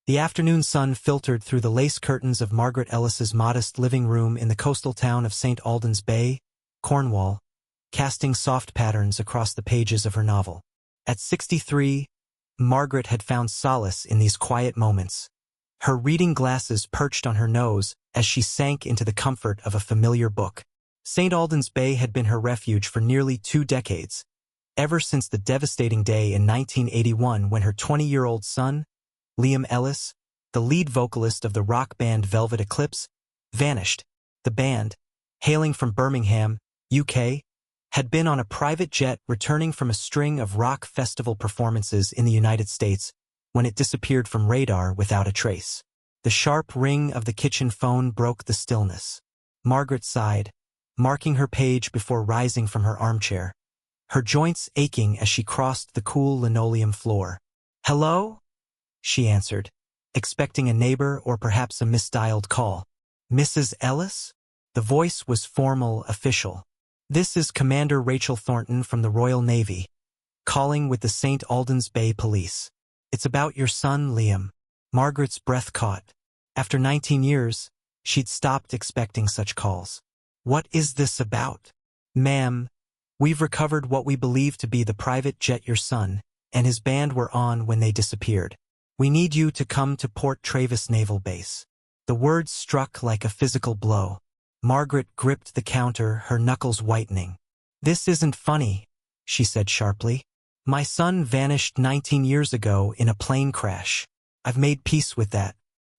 The afternoon sun filtered through the lace curtains of Margaret Ellis's modest living room in the coastal town of St. Albans Bay, Cornwall, casting soft patterns across the pages of her novel. At 63, Margaret had found solace in these quiet moments, her reading glasses perched on her nose as she sank into the comfort of a familiar book. St. Albans Bay had been her refuge for nearly 2 decades, ever since the devastating day in 1981 when her 20-year-old son, Liam Ellis, the lead vocalist of the rock band Velvet Eclipse, vanished. The band, hailing from Birmingham, UK, had been on a private jet returning from a string of rock festival performances in the United States when it disappeared from radar without a trace. The sharp ring of the kitchen phone broke the stillness. Margaret sighed, marking her page before rising from her armchair, her joints aching as she crossed the cool linoleum floor. "Hello?" she answered, expecting a neighbor or perhaps a misdialed call. "Mrs. Ellis?" The voice was formal, official. "This is Commander Rachel Thornton from the Royal Navy, calling with the St. Albans Bay Police. It's about your son, Liam." Margaret's breath caught. After 19 years, she'd stopped expecting such calls. "What is this about?" "Ma'am, we've recovered what we believe to be the private jet your son and his band were on when they disappeared. We need you to come to Port Travis Naval Base." The words struck like a physical blow. Margaret gripped the counter, her knuckles whitening. "This isn't funny," she said sharply. "My son vanished 19 years ago in a plane crash. I've made peace with that.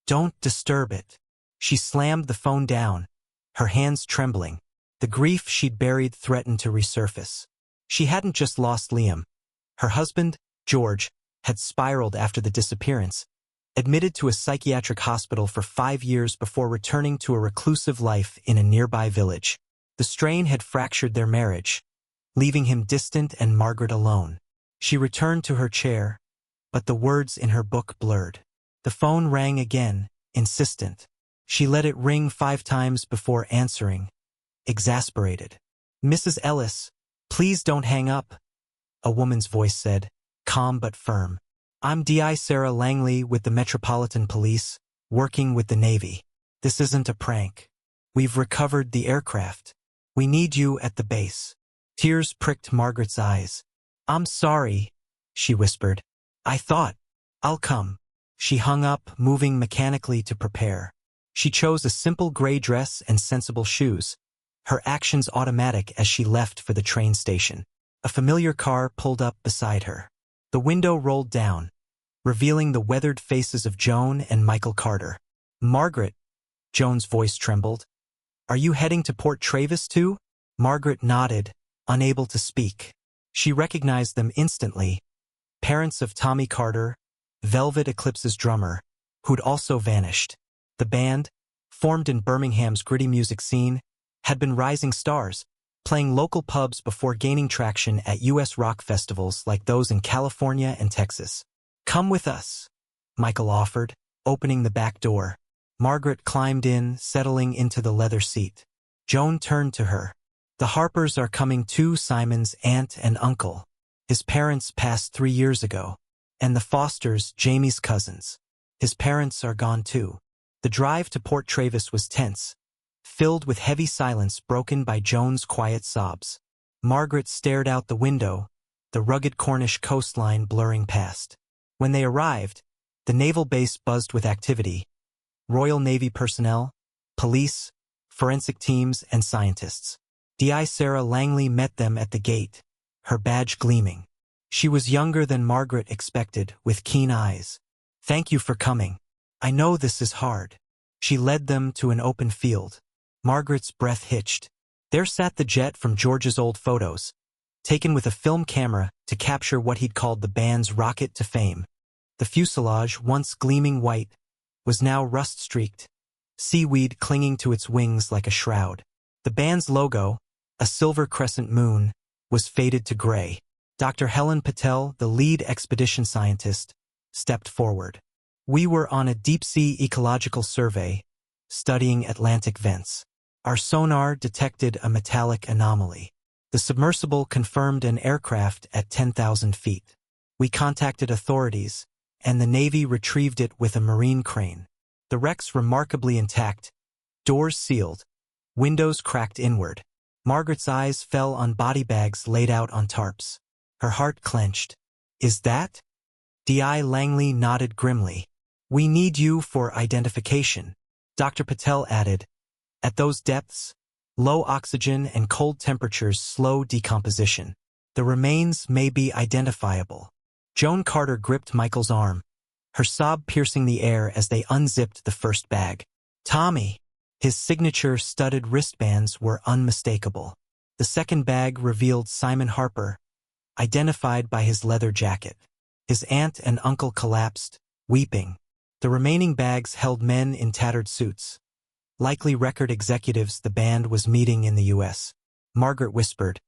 Don't disturb it." She slammed the phone down, her hands trembling. The grief she'd buried threatened to resurface. She hadn't just lost Liam. Her husband, George, had spiraled after the disappearance, admitted to a psychiatric hospital for 5 years before returning to a reclusive life in a nearby village. The strain had fractured their marriage, leaving him distant and Margaret alone. She returned to her chair, but the words in her book blurred. The phone rang again, insistent. She let it ring 5 times before answering, exasperated. "Mrs. Ellis, please don't hang up," a woman's voice said, calm but firm. "I'm D.I. Sarah Langley with the Metropolitan Police, working with the Navy. This isn't a prank. We've recovered the aircraft. We need you at the base." Tears pricked Margaret's eyes. "I'm sorry," she whispered. "I thought, I'll come." She hung up, moving mechanically to prepare. She chose a simple gray dress and sensible shoes, her actions automatic as she left for the train station. A familiar car pulled up beside her. The window rolled down, revealing the weathered faces of Joan and Michael Carter. "Margaret," Joan's voice trembled. "Are you heading to Port Travis too?" Margaret nodded, unable to speak. She recognized them instantly, parents of Tommy Carter, Velvet Eclipse's drummer, who'd also vanished. The band, formed in Birmingham's gritty music scene, had been rising stars, playing local pubs before gaining traction at U.S. rock festivals like those in California and Texas. "Come with us," Michael offered, opening the back door. Margaret climbed in, settling into the leather seat. Joan turned to her. "The Harpers are coming too, Simon's aunt and uncle. His parents passed 3 years ago. And the Fosters, Jamie's cousins. His parents are gone too." The drive to Port Travis was tense, filled with heavy silence broken by Joan's quiet sobs. Margaret stared out the window, the rugged Cornish coastline blurring past. When they arrived, the naval base buzzed with activity. Royal Navy personnel, police, forensic teams, and scientists. D.I. Sarah Langley met them at the gate, her badge gleaming. She was younger than Margaret expected, with keen eyes. "Thank you for coming. I know this is hard." She led them to an open field. Margaret's breath hitched. There sat the jet from George's old photos, taken with a film camera to capture what he'd called the band's rocket to fame. The fuselage, once gleaming white, was now rust-streaked, seaweed clinging to its wings like a shroud. The band's logo, a silver crescent moon, was faded to gray. Dr. Helen Patel, the lead expedition scientist, stepped forward. "We were on a deep-sea ecological survey, studying Atlantic vents. Our sonar detected a metallic anomaly. The submersible confirmed an aircraft at 10,000 feet. We contacted authorities, and the Navy retrieved it with a marine crane. The wreck's remarkably intact, doors sealed, windows cracked inward. Margaret's eyes fell on body bags laid out on tarps. Her heart clenched. Is that? D.I. Langley nodded grimly. We need you for identification, Dr. Patel added. At those depths, low oxygen and cold temperatures slow decomposition. The remains may be identifiable. Joan Carter gripped Michael's arm, her sob piercing the air as they unzipped the first bag. Tommy! His signature-studded wristbands were unmistakable. The second bag revealed Simon Harper, identified by his leather jacket. His aunt and uncle collapsed, weeping. The remaining bags held men in tattered suits. Likely record executives the band was meeting in the U.S. Margaret whispered.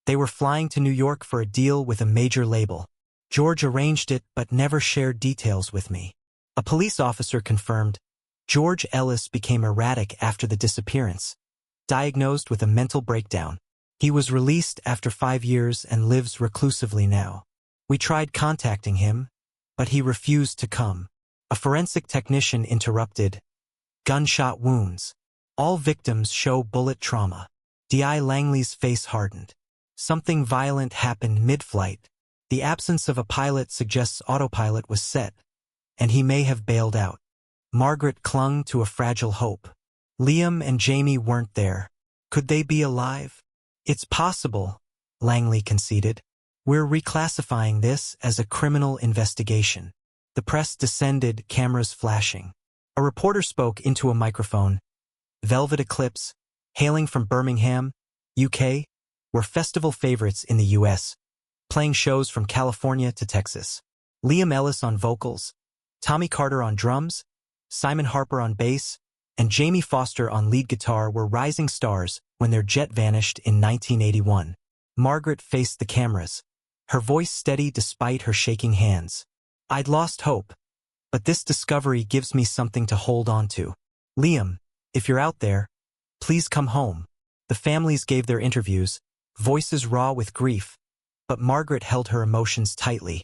They were flying to New York for a deal with a major label. George arranged it but never shared details with me. A police officer confirmed. George Ellis became erratic after the disappearance, diagnosed with a mental breakdown. He was released after 5 years and lives reclusively now. We tried contacting him, but he refused to come. A forensic technician interrupted. Gunshot wounds. All victims show bullet trauma. D.I. Langley's face hardened. Something violent happened mid-flight. The absence of a pilot suggests autopilot was set, and he may have bailed out. Margaret clung to a fragile hope. Liam and Jamie weren't there. Could they be alive? It's possible, Langley conceded. We're reclassifying this as a criminal investigation. The press descended, cameras flashing. A reporter spoke into a microphone. Velvet Eclipse, hailing from Birmingham, UK, were festival favorites in the US, playing shows from California to Texas. Liam Ellis on vocals, Tommy Carter on drums, Simon Harper on bass, and Jamie Foster on lead guitar were rising stars when their jet vanished in 1981. Margaret faced the cameras, her voice steady despite her shaking hands. I'd lost hope, but this discovery gives me something to hold on to. Liam, if you're out there, please come home. The families gave their interviews, voices raw with grief, but Margaret held her emotions tightly,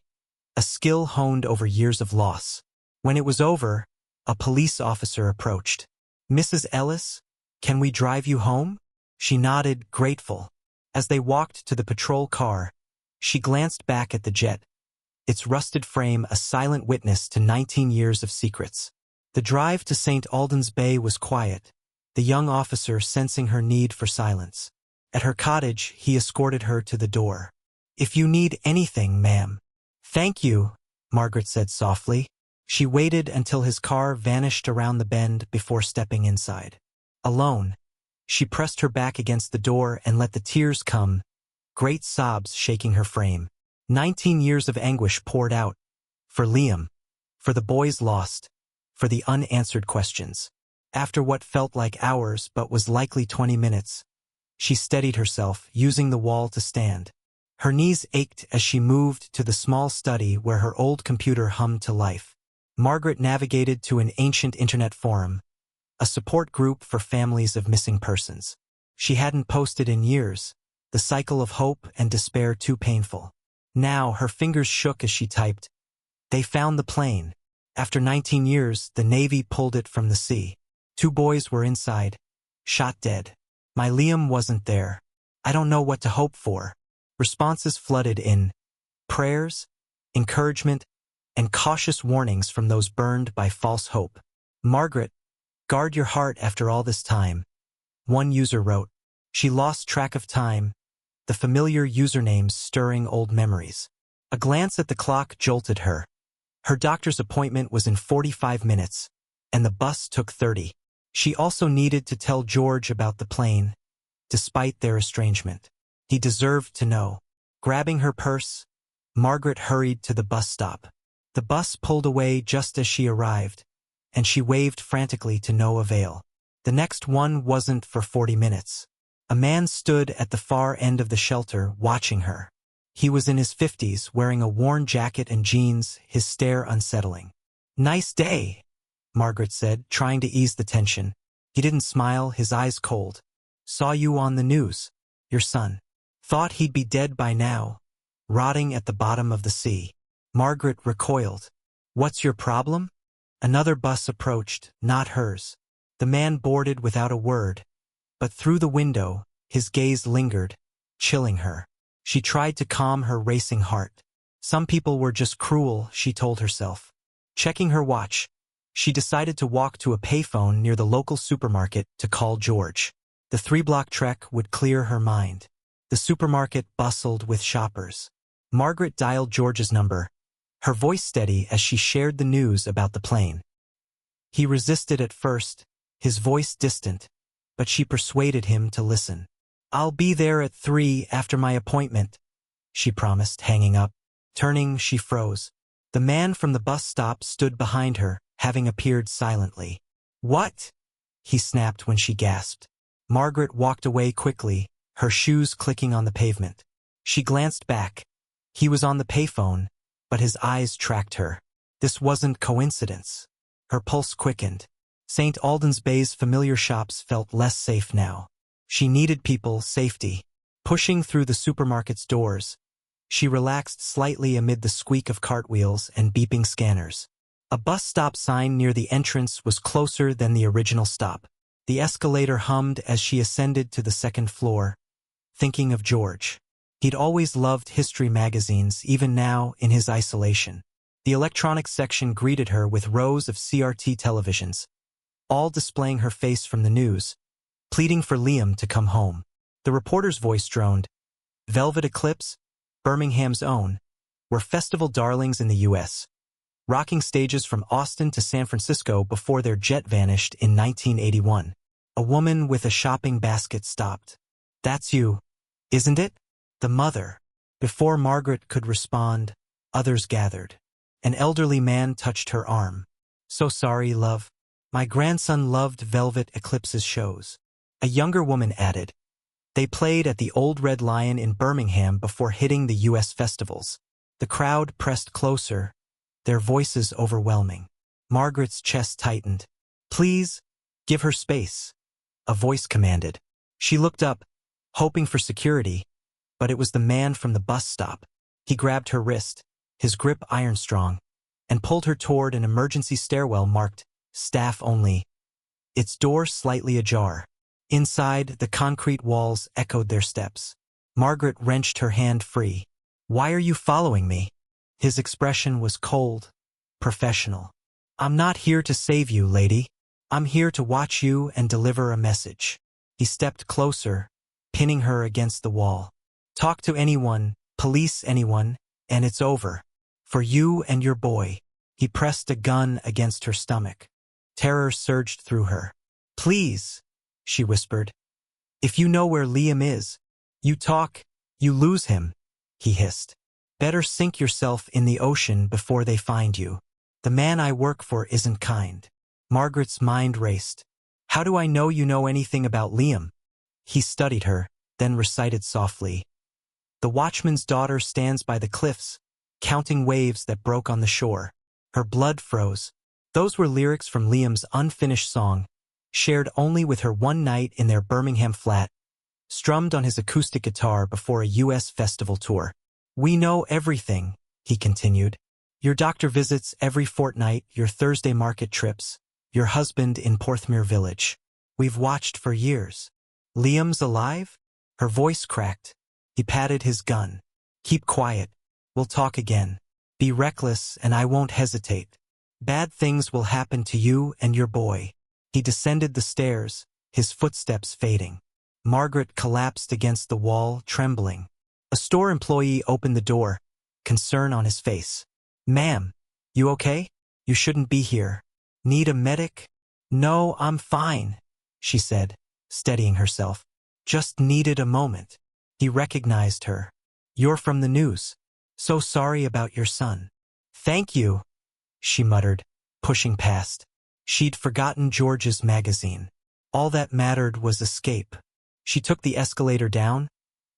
a skill honed over years of loss. When it was over, a police officer approached. Mrs. Ellis, can we drive you home? She nodded, grateful. As they walked to the patrol car, she glanced back at the jet, its rusted frame a silent witness to 19 years of secrets. The drive to St. Alden's Bay was quiet, the young officer sensing her need for silence. At her cottage, he escorted her to the door. If you need anything, ma'am. Thank you, Margaret said softly. She waited until his car vanished around the bend before stepping inside. Alone, she pressed her back against the door and let the tears come, great sobs shaking her frame. 19 years of anguish poured out. For Liam, for the boys lost, for the unanswered questions. After what felt like hours but was likely 20 minutes, she steadied herself, using the wall to stand. Her knees ached as she moved to the small study where her old computer hummed to life. Margaret navigated to an ancient internet forum, a support group for families of missing persons. She hadn't posted in years, the cycle of hope and despair too painful. Now her fingers shook as she typed. They found the plane. After 19 years, the Navy pulled it from the sea. 2 boys were inside, shot dead. My Liam wasn't there. I don't know what to hope for. Responses flooded in. Prayers, encouragement, and cautious warnings from those burned by false hope. Margaret, guard your heart after all this time. One user wrote. She lost track of time, the familiar usernames stirring old memories. A glance at the clock jolted her. Her doctor's appointment was in 45 minutes, and the bus took 30. She also needed to tell George about the plane, despite their estrangement. He deserved to know. Grabbing her purse, Margaret hurried to the bus stop. The bus pulled away just as she arrived, and she waved frantically to no avail. The next one wasn't for 40 minutes. A man stood at the far end of the shelter, watching her. He was in his 50s, wearing a worn jacket and jeans, his stare unsettling. Nice day, Margaret said, trying to ease the tension. He didn't smile, his eyes cold. Saw you on the news. Your son. Thought he'd be dead by now, rotting at the bottom of the sea. Margaret recoiled. "What's your problem?" Another bus approached, not hers. The man boarded without a word, but through the window, his gaze lingered, chilling her. She tried to calm her racing heart. Some people were just cruel, she told herself. Checking her watch, she decided to walk to a payphone near the local supermarket to call George. The 3-block trek would clear her mind. The supermarket bustled with shoppers. Margaret dialed George's number, her voice steady as she shared the news about the plane. He resisted at first, his voice distant, but she persuaded him to listen. "I'll be there at 3 after my appointment," she promised, hanging up. Turning, she froze. The man from the bus stop stood behind her, having appeared silently. "What?" he snapped when she gasped. Margaret walked away quickly, her shoes clicking on the pavement. She glanced back. He was on the payphone, but his eyes tracked her. This wasn't coincidence. Her pulse quickened. St. Alden's Bay's familiar shops felt less safe now. She needed people, safety. Pushing through the supermarket's doors, she relaxed slightly amid the squeak of cartwheels and beeping scanners. A bus stop sign near the entrance was closer than the original stop. The escalator hummed as she ascended to the second floor, thinking of George. He'd always loved history magazines, even now in his isolation. The electronics section greeted her with rows of CRT televisions, all displaying her face from the news, pleading for Liam to come home. The reporter's voice droned. Velvet Eclipse, Birmingham's own, were festival darlings in the U.S., rocking stages from Austin to San Francisco before their jet vanished in 1981. A woman with a shopping basket stopped. "That's you, isn't it?" The mother. Before Margaret could respond, others gathered. An elderly man touched her arm. "So sorry, love. My grandson loved Velvet Eclipse's shows." A younger woman added. They played at the Old Red Lion in Birmingham before hitting the U.S. festivals. The crowd pressed closer, their voices overwhelming. Margaret's chest tightened. "Please, give her space," a voice commanded. She looked up, hoping for security, but it was the man from the bus stop. He grabbed her wrist, his grip iron-strong, and pulled her toward an emergency stairwell marked "Staff Only," its door slightly ajar. Inside, the concrete walls echoed their steps. Margaret wrenched her hand free. "Why are you following me?" His expression was cold, professional. "I'm not here to save you, lady. I'm here to watch you and deliver a message." He stepped closer, pinning her against the wall. "Talk to anyone, police anyone, and it's over. For you and your boy." He pressed a gun against her stomach. Terror surged through her. "Please," she whispered. "If you know where Liam is, you talk, you lose him," he hissed. "Better sink yourself in the ocean before they find you. The man I work for isn't kind." Margaret's mind raced. "How do I know you know anything about Liam?" He studied her, then recited softly. "The watchman's daughter stands by the cliffs, counting waves that broke on the shore." Her blood froze. Those were lyrics from Liam's unfinished song, shared only with her one night in their Birmingham flat, strummed on his acoustic guitar before a U.S. festival tour. "We know everything," he continued. "Your doctor visits every fortnight, your Thursday market trips, your husband in Porthmere Village. We've watched for years." "Liam's alive?" Her voice cracked. He patted his gun. "Keep quiet. We'll talk again. Be reckless and I won't hesitate. Bad things will happen to you and your boy." He descended the stairs, his footsteps fading. Margaret collapsed against the wall, trembling. A store employee opened the door, concern on his face. "Ma'am, you okay? You shouldn't be here. Need a medic?" "No, I'm fine," she said, steadying herself. "Just needed a moment." He recognized her. "You're from the news. So sorry about your son." "Thank you," she muttered, pushing past. She'd forgotten George's magazine. All that mattered was escape. She took the escalator down,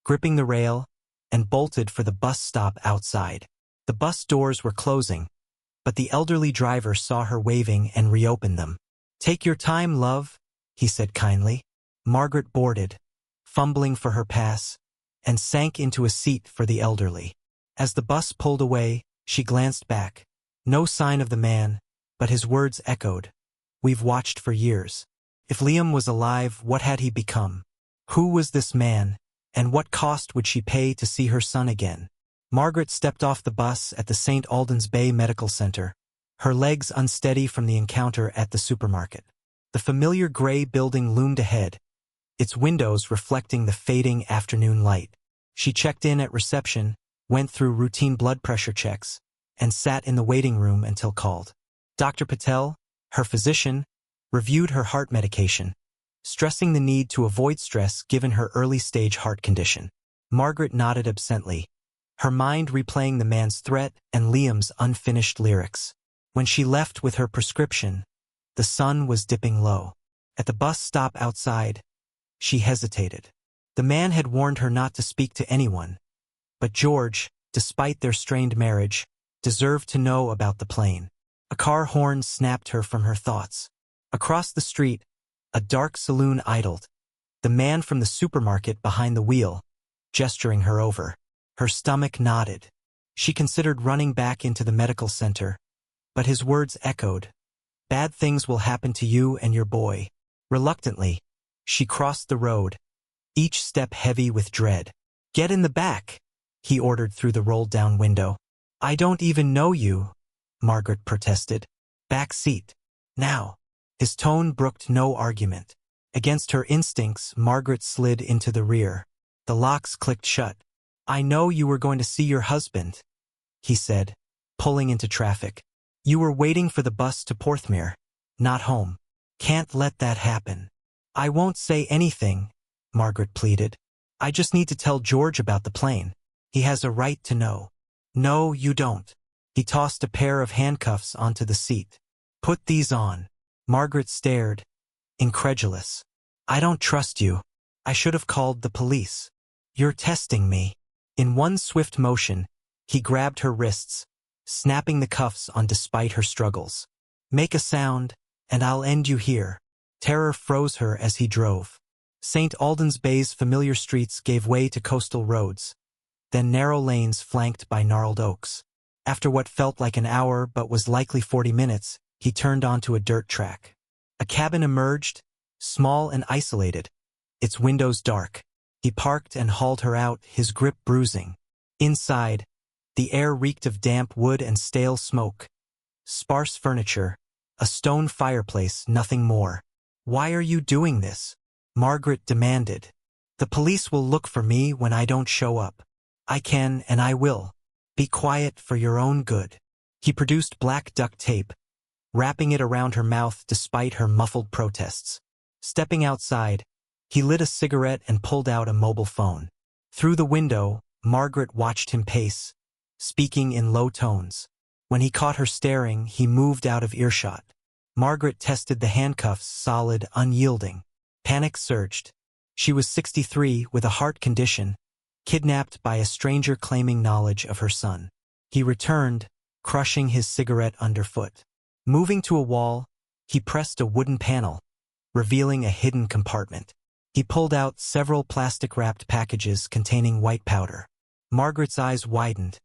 gripping the rail, and bolted for the bus stop outside. The bus doors were closing, but the elderly driver saw her waving and reopened them. "Take your time, love," he said kindly. Margaret boarded, fumbling for her pass, and sank into a seat for the elderly. As the bus pulled away, she glanced back. No sign of the man, but his words echoed. We've watched for years. If Liam was alive, what had he become? Who was this man, and what cost would she pay to see her son again? Margaret stepped off the bus at the St. Albans Bay Medical Center, her legs unsteady from the encounter at the supermarket. The familiar gray building loomed ahead, its windows reflecting the fading afternoon light. She checked in at reception, went through routine blood pressure checks, and sat in the waiting room until called. Dr. Patel, her physician, reviewed her heart medication, stressing the need to avoid stress given her early-stage heart condition. Margaret nodded absently, her mind replaying the man's threat and Liam's unfinished lyrics. When she left with her prescription, the sun was dipping low. At the bus stop outside, she hesitated. The man had warned her not to speak to anyone, but George, despite their strained marriage, deserved to know about the plane. A car horn snapped her from her thoughts. Across the street, a dark saloon idled, the man from the supermarket behind the wheel, gesturing her over. Her stomach knotted. She considered running back into the medical center, but his words echoed. Bad things will happen to you and your boy. Reluctantly, she crossed the road, each step heavy with dread. Get in the back, he ordered through the rolled-down window. I don't even know you, Margaret protested. Back seat. Now. His tone brooked no argument. Against her instincts, Margaret slid into the rear. The locks clicked shut. I know you were going to see your husband, he said, pulling into traffic. You were waiting for the bus to Porthmeor, not home. Can't let that happen. I won't say anything, Margaret pleaded. I just need to tell George about the plane. He has a right to know. No, you don't. He tossed a pair of handcuffs onto the seat. Put these on. Margaret stared, incredulous. I don't trust you. I should have called the police. You're testing me. In one swift motion, he grabbed her wrists, snapping the cuffs on despite her struggles. Make a sound, and I'll end you here. Terror froze her as he drove. St. Albans Bay's familiar streets gave way to coastal roads, then narrow lanes flanked by gnarled oaks. After what felt like an hour but was likely 40 minutes, he turned onto a dirt track. A cabin emerged, small and isolated, its windows dark. He parked and hauled her out, his grip bruising. Inside, the air reeked of damp wood and stale smoke. Sparse furniture, a stone fireplace, nothing more. Why are you doing this? Margaret demanded. The police will look for me when I don't show up. I can and I will. Be quiet for your own good. He produced black duct tape, wrapping it around her mouth despite her muffled protests. Stepping outside, he lit a cigarette and pulled out a mobile phone. Through the window, Margaret watched him pace, speaking in low tones. When he caught her staring, he moved out of earshot. Margaret tested the handcuffs, solid, unyielding. Panic surged. She was 63 with a heart condition, kidnapped by a stranger claiming knowledge of her son. He returned, crushing his cigarette underfoot. Moving to a wall, he pressed a wooden panel, revealing a hidden compartment. He pulled out several plastic-wrapped packages containing white powder. Margaret's eyes widened.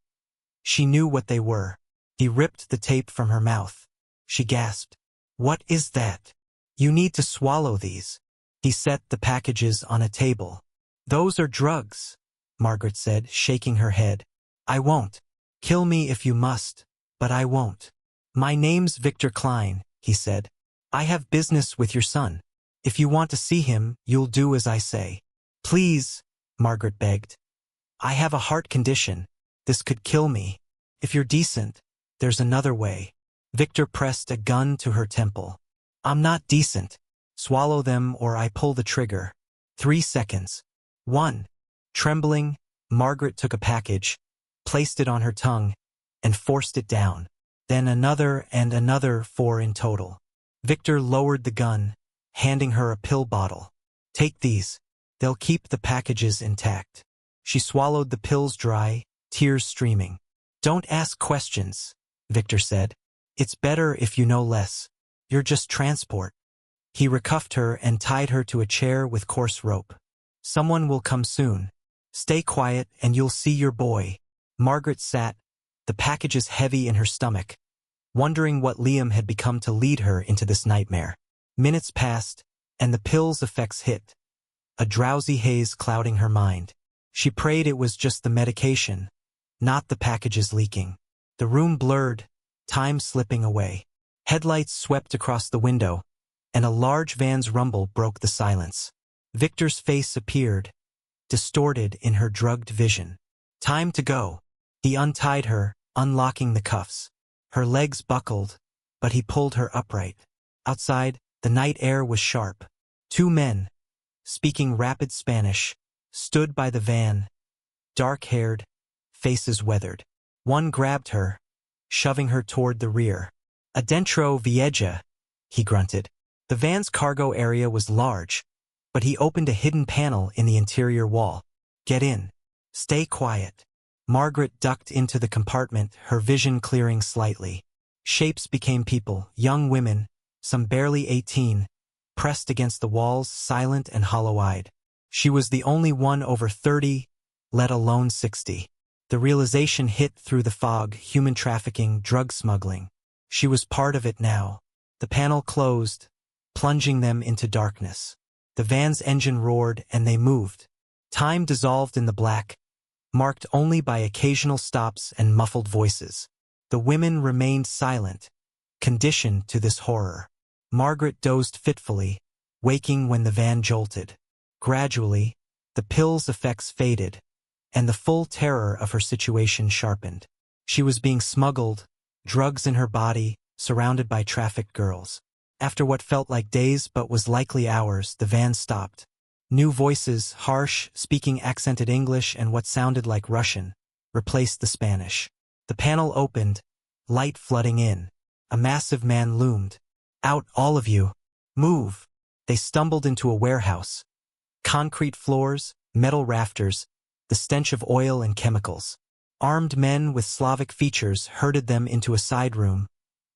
She knew what they were. He ripped the tape from her mouth. She gasped. What is that? You need to swallow these. He set the packages on a table. Those are drugs, Margaret said, shaking her head. I won't. Kill me if you must, but I won't. My name's Victor Klein, he said. I have business with your son. If you want to see him, you'll do as I say. Please, Margaret begged. I have a heart condition. This could kill me. If you're decent, there's another way. Victor pressed a gun to her temple. I'm not decent. Swallow them or I pull the trigger. 3 seconds. 1. Trembling, Margaret took a package, placed it on her tongue, and forced it down. Then another and another, 4 in total. Victor lowered the gun, handing her a pill bottle. Take these. They'll keep the packages intact. She swallowed the pills dry, tears streaming. Don't ask questions, Victor said. It's better if you know less. You're just transport. He recuffed her and tied her to a chair with coarse rope. Someone will come soon. Stay quiet and you'll see your boy. Margaret sat, the packages heavy in her stomach, wondering what Liam had become to lead her into this nightmare. Minutes passed, and the pill's effects hit, a drowsy haze clouding her mind. She prayed it was just the medication, not the packages leaking. The room blurred, time slipping away. Headlights swept across the window, and a large van's rumble broke the silence. Victor's face appeared, distorted in her drugged vision. Time to go. He untied her, unlocking the cuffs. Her legs buckled, but he pulled her upright. Outside, the night air was sharp. Two men, speaking rapid Spanish, stood by the van, dark-haired, faces weathered. One grabbed her, shoving her toward the rear. "Adentro Vieja," he grunted. The van's cargo area was large, but he opened a hidden panel in the interior wall. "Get in. Stay quiet." Margaret ducked into the compartment, her vision clearing slightly. Shapes became people, young women, some barely 18, pressed against the walls, silent and hollow-eyed. She was the only one over 30, let alone 60. The realization hit through the fog: human trafficking, drug smuggling. She was part of it now. The panel closed, plunging them into darkness. The van's engine roared, and they moved. Time dissolved in the black, marked only by occasional stops and muffled voices. The women remained silent, conditioned to this horror. Margaret dozed fitfully, waking when the van jolted. Gradually, the pill's effects faded, and the full terror of her situation sharpened. She was being smuggled, drugs in her body, surrounded by trafficked girls. After what felt like days but was likely hours, the van stopped. New voices, harsh, speaking accented English and what sounded like Russian, replaced the Spanish. The panel opened, light flooding in. A massive man loomed. "Out, all of you! Move!" They stumbled into a warehouse. Concrete floors, metal rafters, the stench of oil and chemicals. Armed men with Slavic features herded them into a side room,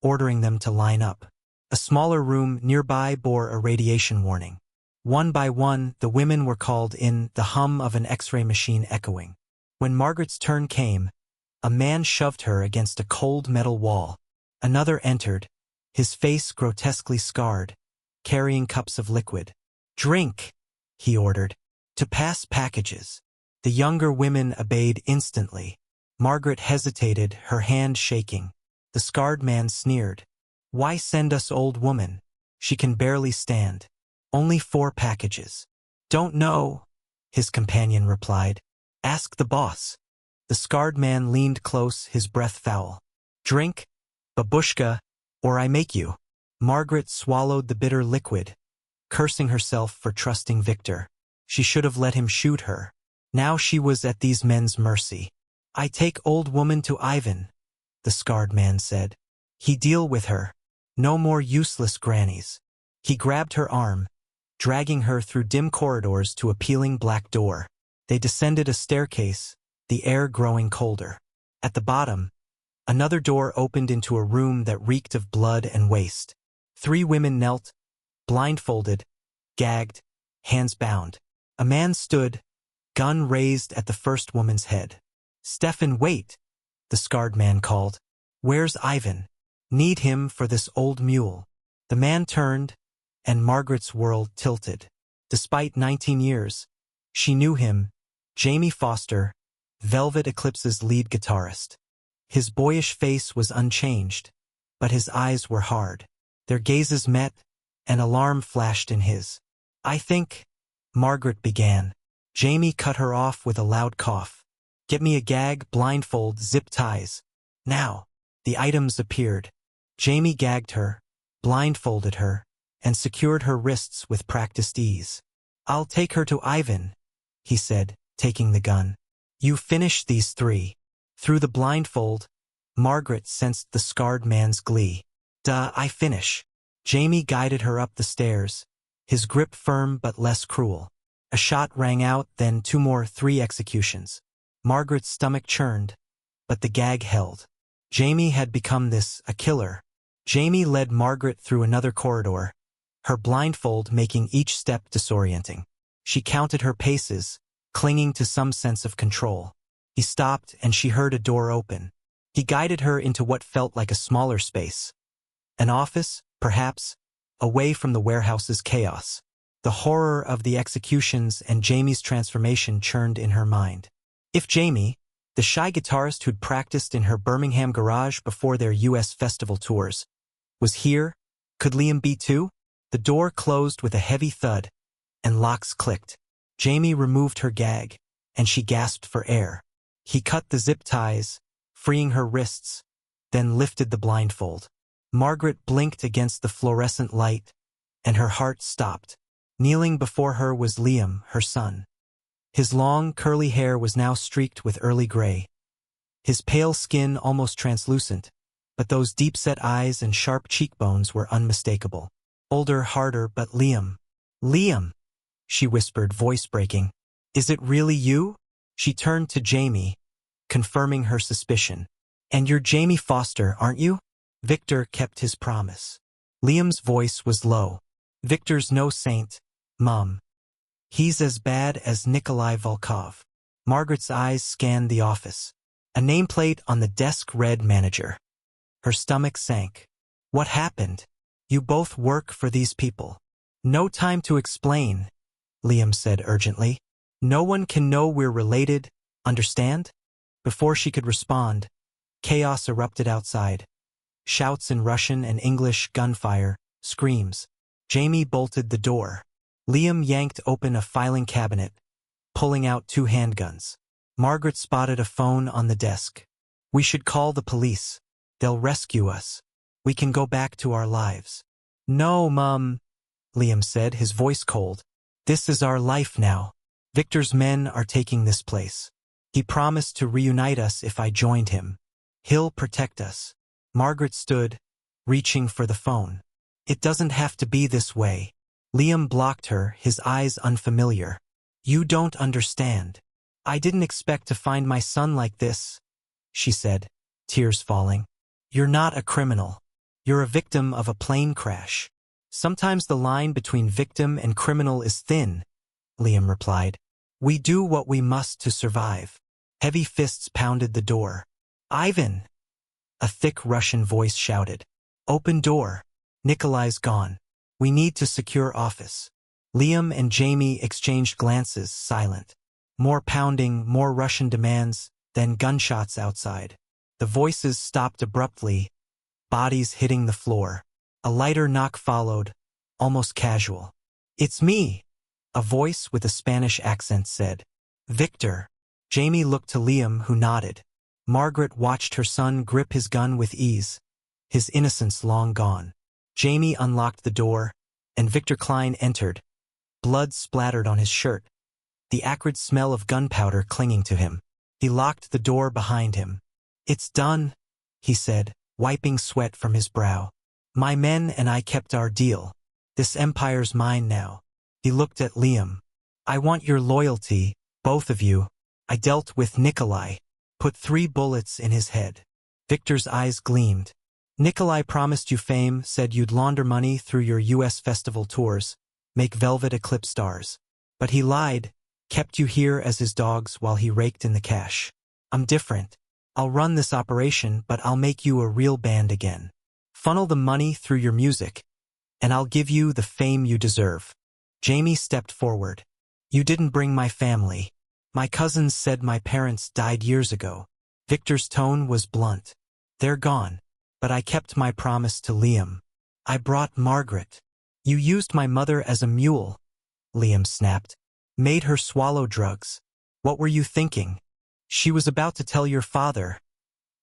ordering them to line up. A smaller room nearby bore a radiation warning. One by one, the women were called in, the hum of an X-ray machine echoing. When Margaret's turn came, a man shoved her against a cold metal wall. Another entered, his face grotesquely scarred, carrying cups of liquid. "Drink," he ordered. "To pass packages." The younger women obeyed instantly. Margaret hesitated, her hand shaking. The scarred man sneered. "Why send us, old woman? She can barely stand. Only 4 packages." "Don't know," his companion replied. "Ask the boss." The scarred man leaned close, his breath foul. "Drink, babushka, or I make you." Margaret swallowed the bitter liquid, cursing herself for trusting Victor. She should have let him shoot her. Now she was at these men's mercy. "I take old woman to Ivan," the scarred man said. "He deal with her. No more useless grannies." He grabbed her arm, dragging her through dim corridors to a peeling black door. They descended a staircase, the air growing colder. At the bottom, another door opened into a room that reeked of blood and waste. 3 women knelt, blindfolded, gagged, hands bound. A man stood, gun raised at the first woman's head. "Stefan, wait," the scarred man called. "Where's Ivan? Need him for this old mule." The man turned, and Margaret's world tilted. Despite 19 years, she knew him, Jamie Foster, Velvet Eclipse's lead guitarist. His boyish face was unchanged, but his eyes were hard. Their gazes met, and alarm flashed in his. "I think," Margaret began. Jamie cut her off with a loud cough. "Get me a gag, blindfold, zip ties. Now." The items appeared. Jamie gagged her, blindfolded her, and secured her wrists with practiced ease. "I'll take her to Ivan," he said, taking the gun. "You finish these 3. Through the blindfold, Margaret sensed the scarred man's glee. "Duh, I finish." Jamie guided her up the stairs, his grip firm but less cruel. A shot rang out, then 2 more, 3 executions. Margaret's stomach churned, but the gag held. Jamie had become this, a killer. Jamie led Margaret through another corridor, her blindfold making each step disorienting. She counted her paces, clinging to some sense of control. He stopped, and she heard a door open. He guided her into what felt like a smaller space. An office, perhaps, away from the warehouse's chaos. The horror of the executions and Jamie's transformation churned in her mind. If Jamie, the shy guitarist who'd practiced in her Birmingham garage before their U.S. festival tours, was here, could Liam be too? The door closed with a heavy thud, and locks clicked. Jamie removed her gag, and she gasped for air. He cut the zip ties, freeing her wrists, then lifted the blindfold. Margaret blinked against the fluorescent light, and her heart stopped. Kneeling before her was Liam, her son. His long, curly hair was now streaked with early gray. His pale skin almost translucent, but those deep-set eyes and sharp cheekbones were unmistakable. Older, harder, but Liam. Liam, she whispered, voice breaking. Is it really you? She turned to Jamie, confirming her suspicion. And you're Jamie Foster, aren't you? Victor kept his promise. Liam's voice was low. Victor's no saint, Mum. He's as bad as Nikolai Volkov. Margaret's eyes scanned the office. A nameplate on the desk read manager. Her stomach sank. What happened? You both work for these people. No time to explain, Liam said urgently. No one can know we're related, understand? Before she could respond, chaos erupted outside. Shouts in Russian and English, gunfire, screams. Jamie bolted the door. Liam yanked open a filing cabinet, pulling out 2 handguns. Margaret spotted a phone on the desk. We should call the police. They'll rescue us. We can go back to our lives. No, Mum, Liam said, his voice cold. This is our life now. Victor's men are taking this place. He promised to reunite us if I joined him. He'll protect us. Margaret stood, reaching for the phone. It doesn't have to be this way. Liam blocked her, his eyes unfamiliar. You don't understand. I didn't expect to find my son like this, she said, tears falling. You're not a criminal. You're a victim of a plane crash. Sometimes the line between victim and criminal is thin, Liam replied. We do what we must to survive. Heavy fists pounded the door. Ivan! A thick Russian voice shouted. Open door. Nikolai's gone. We need to secure office. Liam and Jamie exchanged glances, silent. More pounding, more Russian demands, then gunshots outside. The voices stopped abruptly, bodies hitting the floor. A lighter knock followed, almost casual. It's me, a voice with a Spanish accent said. Victor. Jamie looked to Liam, who nodded. Margaret watched her son grip his gun with ease, his innocence long gone. Jamie unlocked the door, and Victor Klein entered. Blood splattered on his shirt, the acrid smell of gunpowder clinging to him. He locked the door behind him. It's done, he said, wiping sweat from his brow. My men and I kept our deal. This empire's mine now. He looked at Liam. I want your loyalty, both of you. I dealt with Nikolai. Put 3 bullets in his head. Victor's eyes gleamed. Nikolai promised you fame, said you'd launder money through your U.S. festival tours, make velvet eclipse stars. But he lied, kept you here as his dogs while he raked in the cash. I'm different. I'll run this operation, but I'll make you a real band again. Funnel the money through your music, and I'll give you the fame you deserve. Jamie stepped forward. You didn't bring my family. My cousins said my parents died years ago. Victor's tone was blunt. They're gone. But I kept my promise to Liam. I brought Margaret. You used my mother as a mule, Liam snapped. Made her swallow drugs. What were you thinking? She was about to tell your father,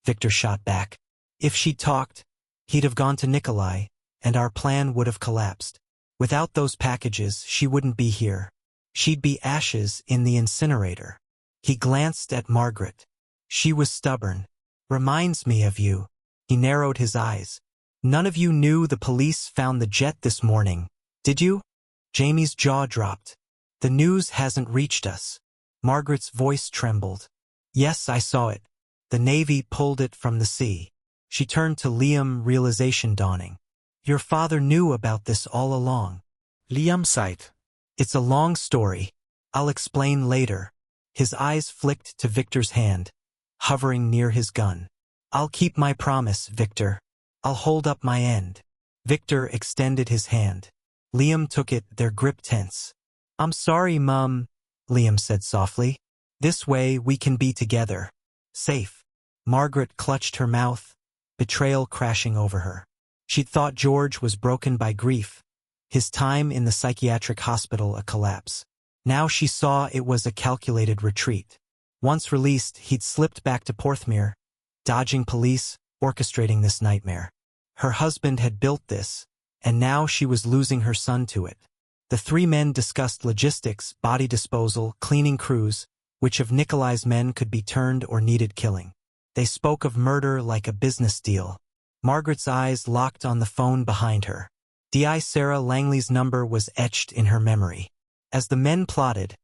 Victor shot back. If she'd talked, he'd have gone to Nikolai, and our plan would have collapsed. Without those packages, she wouldn't be here. She'd be ashes in the incinerator. He glanced at Margaret. She was stubborn. Reminds me of you. He narrowed his eyes. None of you knew the police found the jet this morning, did you? Jamie's jaw dropped. The news hasn't reached us. Margaret's voice trembled. Yes, I saw it. The Navy pulled it from the sea. She turned to Liam, realization dawning. Your father knew about this all along. Liam sighed. It's a long story. I'll explain later. His eyes flicked to Victor's hand, hovering near his gun. I'll keep my promise, Victor. I'll hold up my end. Victor extended his hand. Liam took it, their grip tense. I'm sorry, Mum, Liam said softly. This way we can be together. Safe. Margaret clutched her mouth, betrayal crashing over her. She'd thought George was broken by grief, his time in the psychiatric hospital a collapse. Now she saw it was a calculated retreat. Once released, he'd slipped back to Porthmeor, dodging police, orchestrating this nightmare. Her husband had built this, and now she was losing her son to it. The three men discussed logistics, body disposal, cleaning crews, which of Nikolai's men could be turned or needed killing. They spoke of murder like a business deal. Margaret's eyes locked on the phone behind her. D.I. Sarah Langley's number was etched in her memory. As the men plotted,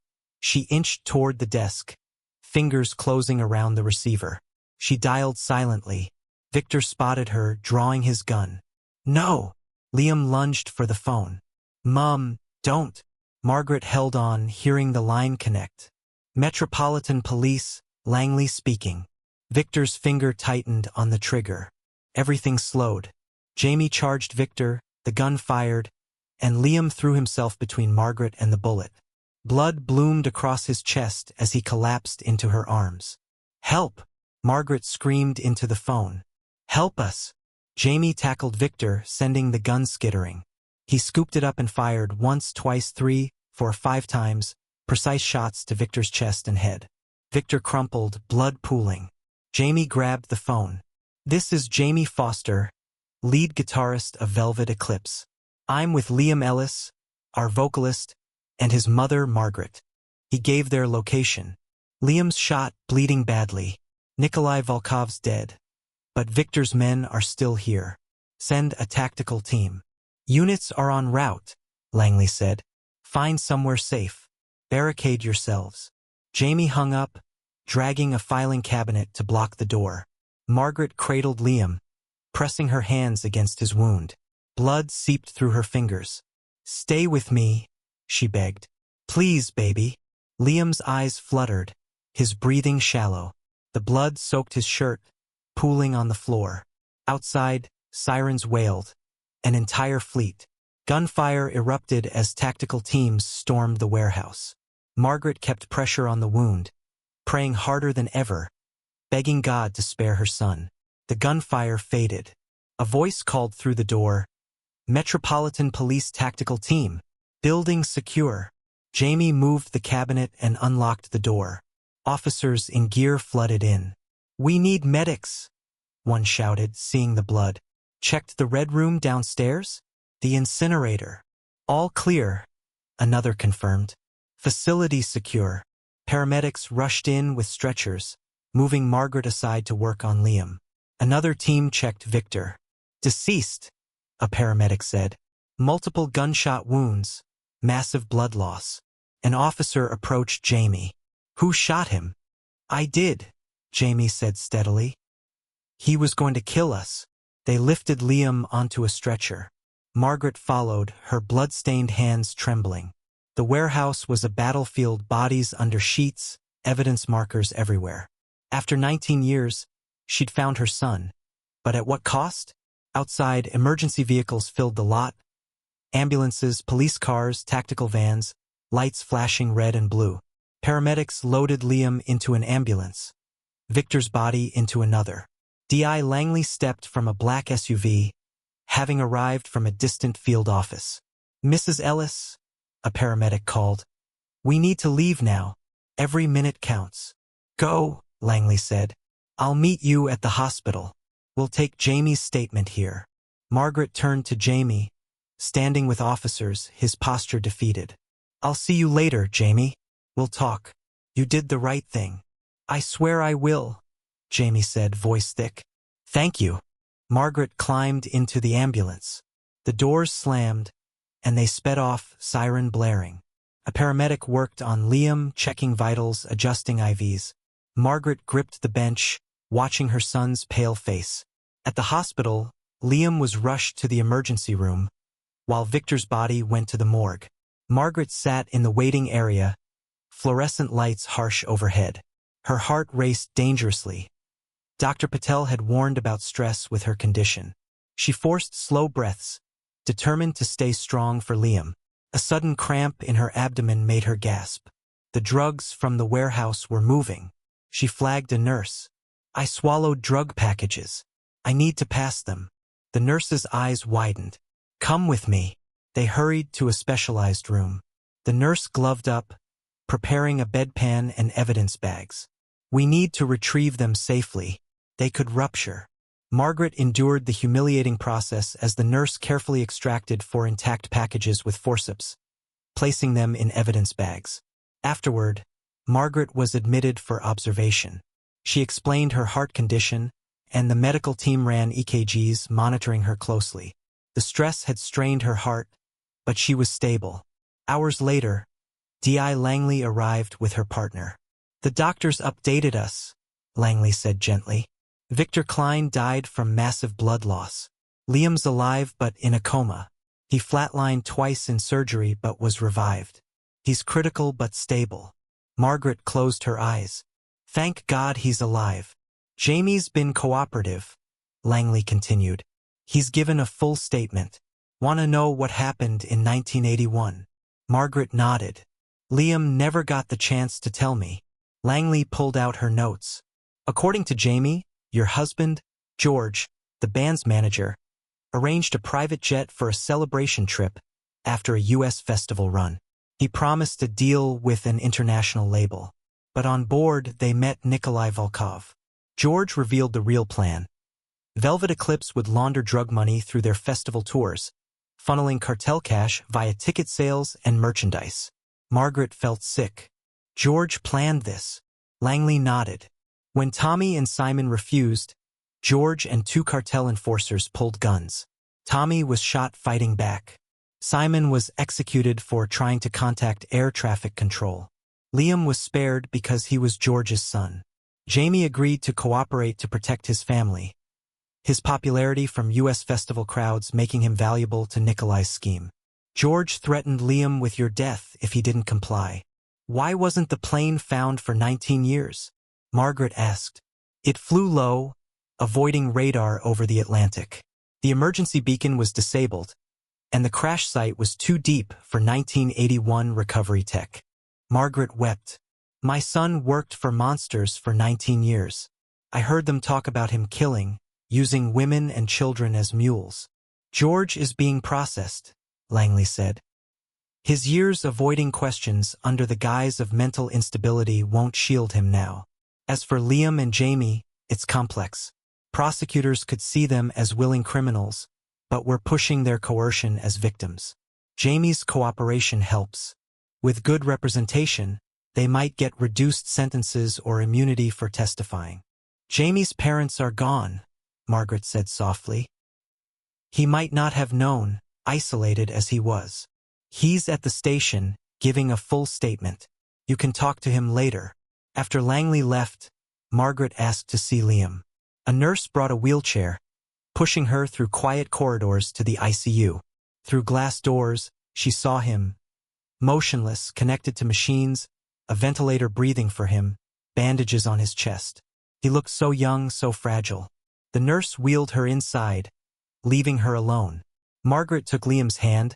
she inched toward the desk, fingers closing around the receiver. She dialed silently. Victor spotted her, drawing his gun. No! Liam lunged for the phone. Mum, don't! Margaret held on, hearing the line connect. Metropolitan Police, Langley speaking. Victor's finger tightened on the trigger. Everything slowed. Jamie charged Victor, the gun fired, and Liam threw himself between Margaret and the bullet. Blood bloomed across his chest as he collapsed into her arms. Help! Margaret screamed into the phone. Help us! Jamie tackled Victor, sending the gun skittering. He scooped it up and fired once, twice, 3, 4, 5 times, precise shots to Victor's chest and head. Victor crumpled, blood pooling. Jamie grabbed the phone. This is Jamie Foster, lead guitarist of Velvet Eclipse. I'm with Liam Ellis, our vocalist, and his mother, Margaret. He gave their location. Liam's shot, bleeding badly. Nikolai Volkov's dead. But Victor's men are still here. Send a tactical team. Units are en route, Langley said. Find somewhere safe. Barricade yourselves. Jamie hung up, dragging a filing cabinet to block the door. Margaret cradled Liam, pressing her hands against his wound. Blood seeped through her fingers. Stay with me, she begged. Please, baby. Liam's eyes fluttered, his breathing shallow. The blood soaked his shirt, pooling on the floor. Outside, sirens wailed. An entire fleet. Gunfire erupted as tactical teams stormed the warehouse. Margaret kept pressure on the wound, praying harder than ever, begging God to spare her son. The gunfire faded. A voice called through the door. Metropolitan Police Tactical Team. Building secure. Jamie moved the cabinet and unlocked the door. Officers in gear flooded in. We need medics, one shouted, seeing the blood. Checked the red room downstairs? The incinerator. All clear, another confirmed. Facility secure. Paramedics rushed in with stretchers, moving Margaret aside to work on Liam. Another team checked Victor. Deceased, a paramedic said. Multiple gunshot wounds, massive blood loss. An officer approached Jamie. Who shot him? I did, Jamie said steadily. He was going to kill us. They lifted Liam onto a stretcher. Margaret followed, her blood-stained hands trembling. The warehouse was a battlefield, bodies under sheets, evidence markers everywhere. After 19 years, she'd found her son. But at what cost? Outside, emergency vehicles filled the lot. Ambulances, police cars, tactical vans, lights flashing red and blue. Paramedics loaded Liam into an ambulance, Victor's body into another. D.I. Langley stepped from a black SUV, having arrived from a distant field office. Mrs. Ellis, a paramedic called. We need to leave now. Every minute counts. Go, Langley said. I'll meet you at the hospital. We'll take Jamie's statement here. Margaret turned to Jamie, standing with officers, his posture defeated. I'll see you later, Jamie. We'll talk. You did the right thing. I swear I will, Jamie said, voice thick. Thank you. Margaret climbed into the ambulance. The doors slammed, and they sped off, siren blaring. A paramedic worked on Liam, checking vitals, adjusting IVs. Margaret gripped the bench, watching her son's pale face. At the hospital, Liam was rushed to the emergency room, while Victor's body went to the morgue. Margaret sat in the waiting area, fluorescent lights harsh overhead. Her heart raced dangerously. Dr. Patel had warned about stress with her condition. She forced slow breaths, determined to stay strong for Liam. A sudden cramp in her abdomen made her gasp. The drugs from the warehouse were moving. She flagged a nurse. "I swallowed drug packages. I need to pass them." The nurse's eyes widened. "Come with me." They hurried to a specialized room. The nurse gloved up, preparing a bedpan and evidence bags. "We need to retrieve them safely. They could rupture." Margaret endured the humiliating process as the nurse carefully extracted 4 intact packages with forceps, placing them in evidence bags. Afterward, Margaret was admitted for observation. She explained her heart condition, and the medical team ran EKGs, monitoring her closely. The stress had strained her heart, but she was stable. Hours later, D.I. Langley arrived with her partner. "The doctors updated us," Langley said gently. "Victor Klein died from massive blood loss. Liam's alive but in a coma. He flatlined twice in surgery but was revived. He's critical but stable." Margaret closed her eyes. "Thank God he's alive." "Jamie's been cooperative," Langley continued. "He's given a full statement. Want to know what happened in 1981? Margaret nodded. "Liam never got the chance to tell me." Langley pulled out her notes. "According to Jamie, your husband, George, the band's manager, arranged a private jet for a celebration trip after a U.S. festival run. He promised a deal with an international label. But on board, they met Nikolai Volkov. George revealed the real plan. Velvet Eclipse would launder drug money through their festival tours, funneling cartel cash via ticket sales and merchandise." Margaret felt sick. "George planned this." Langley nodded. When Tommy and Simon refused, George and 2 cartel enforcers pulled guns. Tommy was shot fighting back. Simon was executed for trying to contact air traffic control. Liam was spared because he was George's son. Jamie agreed to cooperate to protect his family, his popularity from U.S. festival crowds making him valuable to Nikolai's scheme. "George threatened Liam with your death if he didn't comply. Why wasn't the plane found for 19 years? Margaret asked. "It flew low, avoiding radar over the Atlantic. The emergency beacon was disabled, and the crash site was too deep for 1981 recovery tech." Margaret wept. "My son worked for monsters for 19 years. I heard them talk about him killing, using women and children as mules." "George is being processed," Langley said. "His years avoiding questions under the guise of mental instability won't shield him now. As for Liam and Jamie, it's complex. Prosecutors could see them as willing criminals, but we're pushing their coercion as victims. Jamie's cooperation helps. With good representation, they might get reduced sentences or immunity for testifying." "Jamie's parents are gone," Margaret said softly. "He might not have known, isolated as he was. He's at the station, giving a full statement. You can talk to him later." After Langley left, Margaret asked to see Liam. A nurse brought a wheelchair, pushing her through quiet corridors to the ICU. Through glass doors, she saw him, motionless, connected to machines, a ventilator breathing for him, bandages on his chest. He looked so young, so fragile. The nurse wheeled her inside, leaving her alone. Margaret took Liam's hand,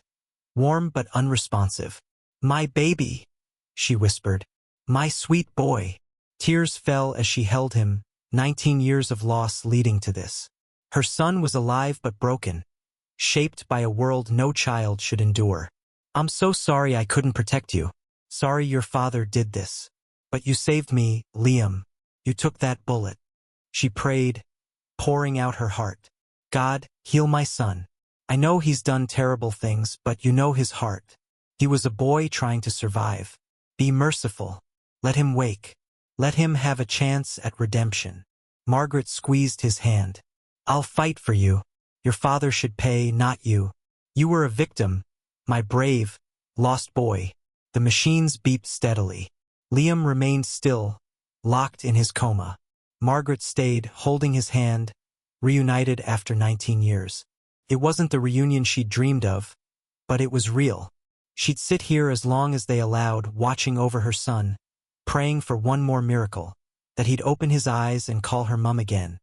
warm but unresponsive. "My baby," she whispered. "My sweet boy." Tears fell as she held him, 19 years of loss leading to this. Her son was alive but broken, shaped by a world no child should endure. "I'm so sorry I couldn't protect you. Sorry your father did this. But you saved me, Liam. You took that bullet." She prayed, pouring out her heart. "God, heal my son. I know he's done terrible things, but you know his heart. He was a boy trying to survive. Be merciful. Let him wake. Let him have a chance at redemption." Margaret squeezed his hand. "I'll fight for you. Your father should pay, not you. You were a victim, my brave, lost boy." The machines beeped steadily. Liam remained still, locked in his coma. Margaret stayed, holding his hand, reunited after 19 years. It wasn't the reunion she'd dreamed of, but it was real. She'd sit here as long as they allowed, watching over her son, praying for one more miracle. that he'd open his eyes and call her mum again.